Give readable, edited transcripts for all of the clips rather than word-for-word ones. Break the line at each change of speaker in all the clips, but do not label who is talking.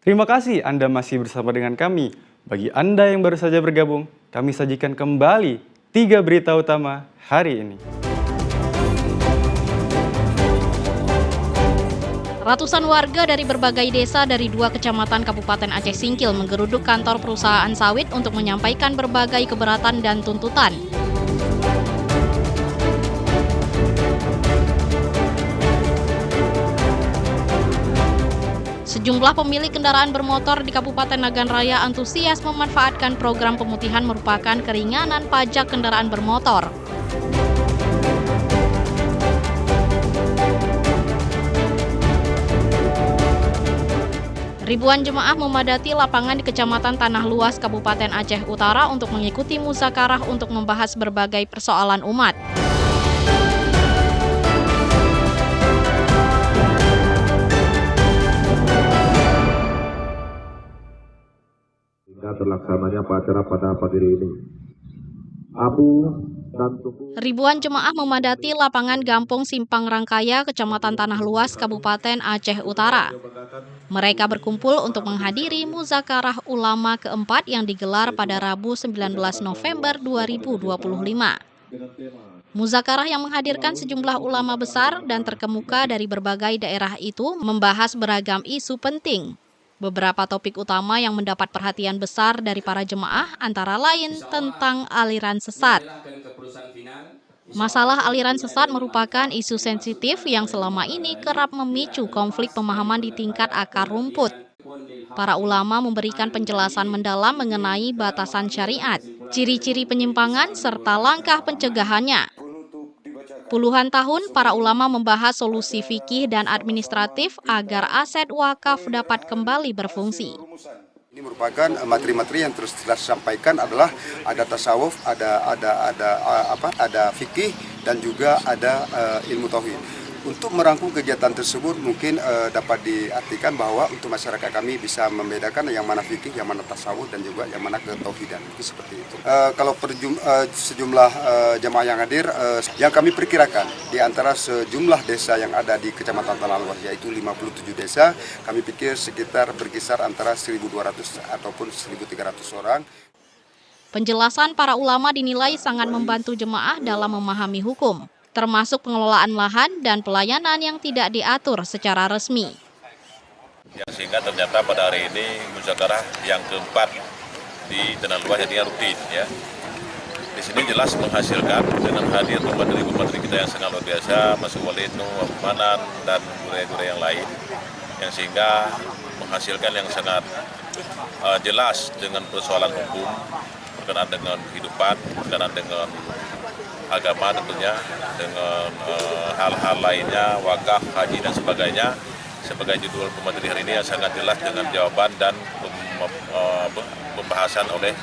Terima kasih Anda masih bersama dengan kami. Bagi Anda yang baru saja bergabung, kami sajikan kembali 3 berita utama hari ini.
Ratusan warga dari berbagai desa dari 2 kecamatan Kabupaten Aceh Singkil menggeruduk kantor perusahaan sawit untuk menyampaikan berbagai keberatan dan tuntutan. Sejumlah pemilik kendaraan bermotor di Kabupaten Nagan Raya antusias memanfaatkan program pemutihan merupakan keringanan pajak kendaraan bermotor. Ribuan jemaah memadati lapangan di Kecamatan Tanah Luas, Kabupaten Aceh Utara untuk mengikuti muzakarah untuk membahas berbagai persoalan umat.
Hingga terlaksananya acara pada pagi ini. Abu dan tubuh.
Ribuan jemaah memadati lapangan Gampong Simpang Rangkaya, Kecamatan Tanah Luas, Kabupaten Aceh Utara. Mereka berkumpul untuk menghadiri muzakarah ulama keempat yang digelar pada Rabu 19 November 2025. Muzakarah yang menghadirkan sejumlah ulama besar dan terkemuka dari berbagai daerah itu membahas beragam isu penting. Beberapa topik utama yang mendapat perhatian besar dari para jemaah antara lain tentang aliran sesat. Masalah aliran sesat merupakan isu sensitif yang selama ini kerap memicu konflik pemahaman di tingkat akar rumput. Para ulama memberikan penjelasan mendalam mengenai batasan syariat, ciri-ciri penyimpangan, serta langkah pencegahannya. Puluhan tahun, para ulama membahas solusi fikih dan administratif agar aset wakaf dapat kembali berfungsi.
Ini merupakan materi-materi yang terus disampaikan adalah ada tasawuf, ada fikih dan juga ada ilmu tauhid. Untuk merangkum kegiatan tersebut mungkin dapat diartikan bahwa untuk masyarakat kami bisa membedakan yang mana fikih, yang mana tasawuf dan juga yang mana ketauhidan. Itu seperti itu. Kalau sejumlah jamaah yang hadir, yang kami perkirakan di antara sejumlah desa yang ada di Kecamatan Tanah Luas yaitu 57 desa, kami pikir sekitar berkisar antara 1.200 ataupun 1.300 orang.
Penjelasan para ulama dinilai sangat membantu jemaah dalam memahami hukum, termasuk pengelolaan lahan dan pelayanan yang tidak diatur secara resmi.
Ya, sehingga ternyata pada hari ini muzakarah yang keempat di Tanah Luas jadinya rutin. Ya. Di sini jelas menghasilkan dengan hadir pemateri kita yang sangat luar biasa, Mas Walid, Manan, dan guru-guru yang lain, yang sehingga menghasilkan yang sangat jelas dengan persoalan hukum, berkenaan dengan kehidupan, berkenaan dengan agama tentunya, dengan hal-hal lainnya, wakaf, haji dan sebagainya. Sebagai judul pemateri hari ini yang sangat jelas dengan jawaban dan pembahasan oleh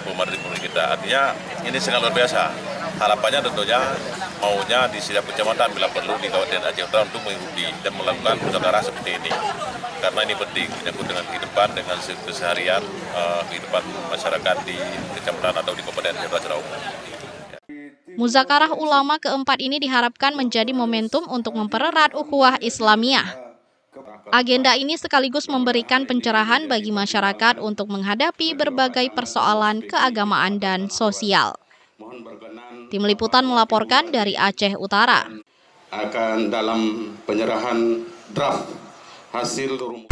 pemateri kita. Artinya ini sangat luar biasa. Harapannya tentunya maunya di setiap kecamatan bila perlu di Kabupaten Aceh Utara untuk mengikuti dan melakukan muzakarah seperti ini. Karena ini penting menyangkut dengan kehidupan, dengan keseharian kehidupan masyarakat di kecamatan atau di Kabupaten Aceh Utara secara umum.
Muzakarah ulama keempat ini diharapkan menjadi momentum untuk mempererat ukhuwah Islamiyah. Agenda ini sekaligus memberikan pencerahan bagi masyarakat untuk menghadapi berbagai persoalan keagamaan dan sosial. Tim Liputan melaporkan dari Aceh Utara.
Akan dalam penyerahan draft hasil rumus.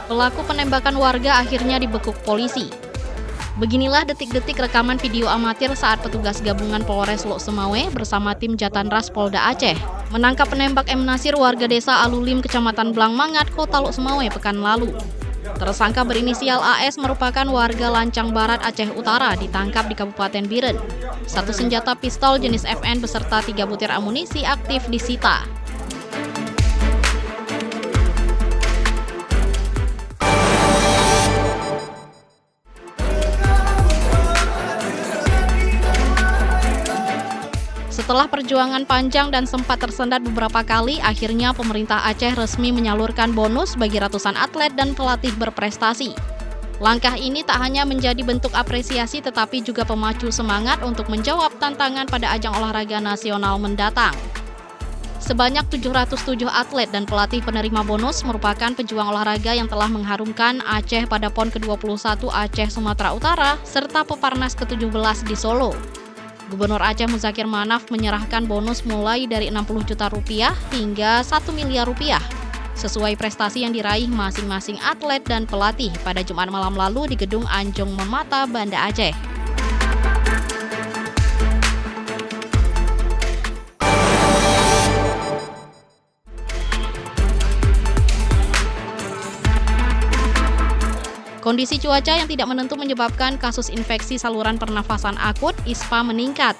Pelaku penembakan warga akhirnya dibekuk polisi. Beginilah detik-detik rekaman video amatir saat petugas gabungan Polres Lok Sumawe bersama tim Jatanras Polda Aceh menangkap penembak M. Nasir warga desa Alulim, Kecamatan Blangmangat, Kota Lok Sumawe pekan lalu. Tersangka berinisial AS merupakan warga Lancang Barat, Aceh Utara, ditangkap di Kabupaten Biren. 1 senjata pistol jenis FN beserta 3 butir amunisi aktif disita. Setelah perjuangan panjang dan sempat tersendat beberapa kali, akhirnya pemerintah Aceh resmi menyalurkan bonus bagi ratusan atlet dan pelatih berprestasi. Langkah ini tak hanya menjadi bentuk apresiasi tetapi juga pemacu semangat untuk menjawab tantangan pada ajang olahraga nasional mendatang. Sebanyak 707 atlet dan pelatih penerima bonus merupakan pejuang olahraga yang telah mengharumkan Aceh pada PON ke-21 Aceh Sumatera Utara serta Peparnas ke-17 di Solo. Gubernur Aceh Muzakir Manaf menyerahkan bonus mulai dari Rp60 juta hingga Rp1 miliar sesuai prestasi yang diraih masing-masing atlet dan pelatih pada Jumat malam lalu di Gedung Anjong Memata, Banda Aceh. Kondisi cuaca yang tidak menentu menyebabkan kasus infeksi saluran pernafasan akut (ISPA) meningkat.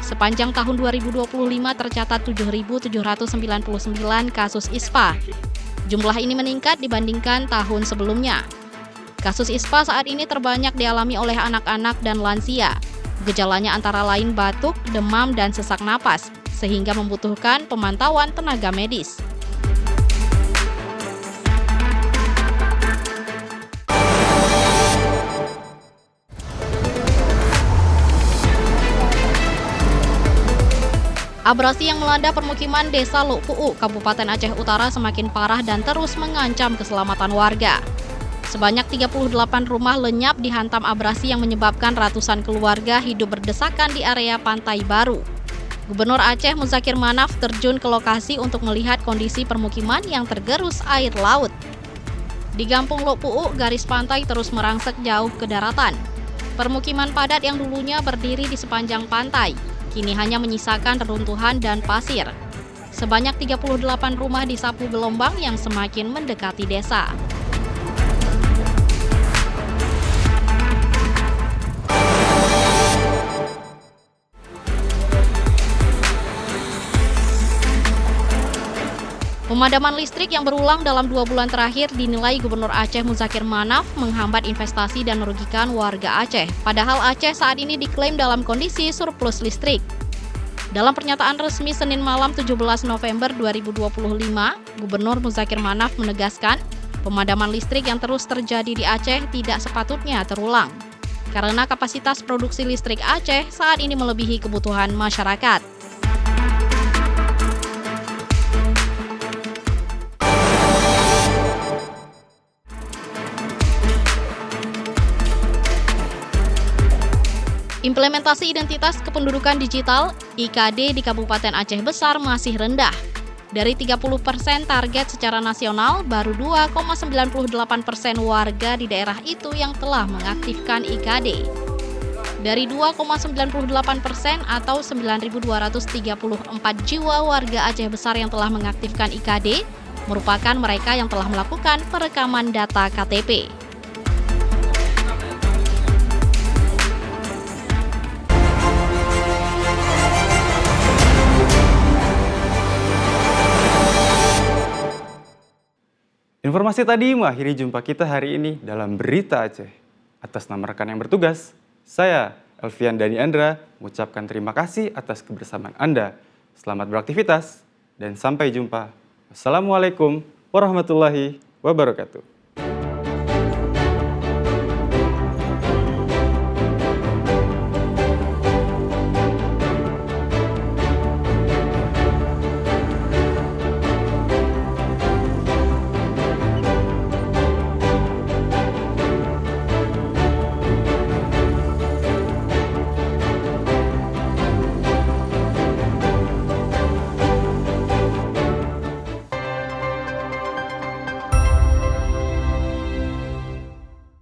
Sepanjang tahun 2025 tercatat 7.799 kasus ISPA. Jumlah ini meningkat dibandingkan tahun sebelumnya. Kasus ISPA saat ini terbanyak dialami oleh anak-anak dan lansia. Gejalanya antara lain batuk, demam, dan sesak napas, sehingga membutuhkan pemantauan tenaga medis. Abrasi yang melanda permukiman Desa Lok Pu'u, Kabupaten Aceh Utara semakin parah dan terus mengancam keselamatan warga. Sebanyak 38 rumah lenyap dihantam abrasi yang menyebabkan ratusan keluarga hidup berdesakan di area Pantai Baru. Gubernur Aceh Muzakir Manaf terjun ke lokasi untuk melihat kondisi permukiman yang tergerus air laut. Di Kampung Lok Pu'u, garis pantai terus merangsek jauh ke daratan. Permukiman padat yang dulunya berdiri di sepanjang pantai kini hanya menyisakan reruntuhan dan pasir. Sebanyak 38 rumah disapu gelombang yang semakin mendekati desa. Pemadaman listrik yang berulang dalam 2 bulan terakhir dinilai Gubernur Aceh Muzakir Manaf menghambat investasi dan merugikan warga Aceh. Padahal Aceh saat ini diklaim dalam kondisi surplus listrik. Dalam pernyataan resmi Senin malam 17 November 2025, Gubernur Muzakir Manaf menegaskan pemadaman listrik yang terus terjadi di Aceh tidak sepatutnya terulang. Karena kapasitas produksi listrik Aceh saat ini melebihi kebutuhan masyarakat. Implementasi identitas kependudukan digital (IKD) di Kabupaten Aceh Besar masih rendah. Dari 30% target secara nasional, baru 2,98% warga di daerah itu yang telah mengaktifkan IKD. Dari 2,98% atau 9.234 jiwa warga Aceh Besar yang telah mengaktifkan IKD, merupakan mereka yang telah melakukan perekaman data KTP.
Informasi tadi mengakhiri jumpa kita hari ini dalam Berita Aceh. Atas nama rekan yang bertugas, saya, Elvian Dani Andra, mengucapkan terima kasih atas kebersamaan Anda. Selamat beraktivitas dan sampai jumpa. Wassalamualaikum warahmatullahi wabarakatuh.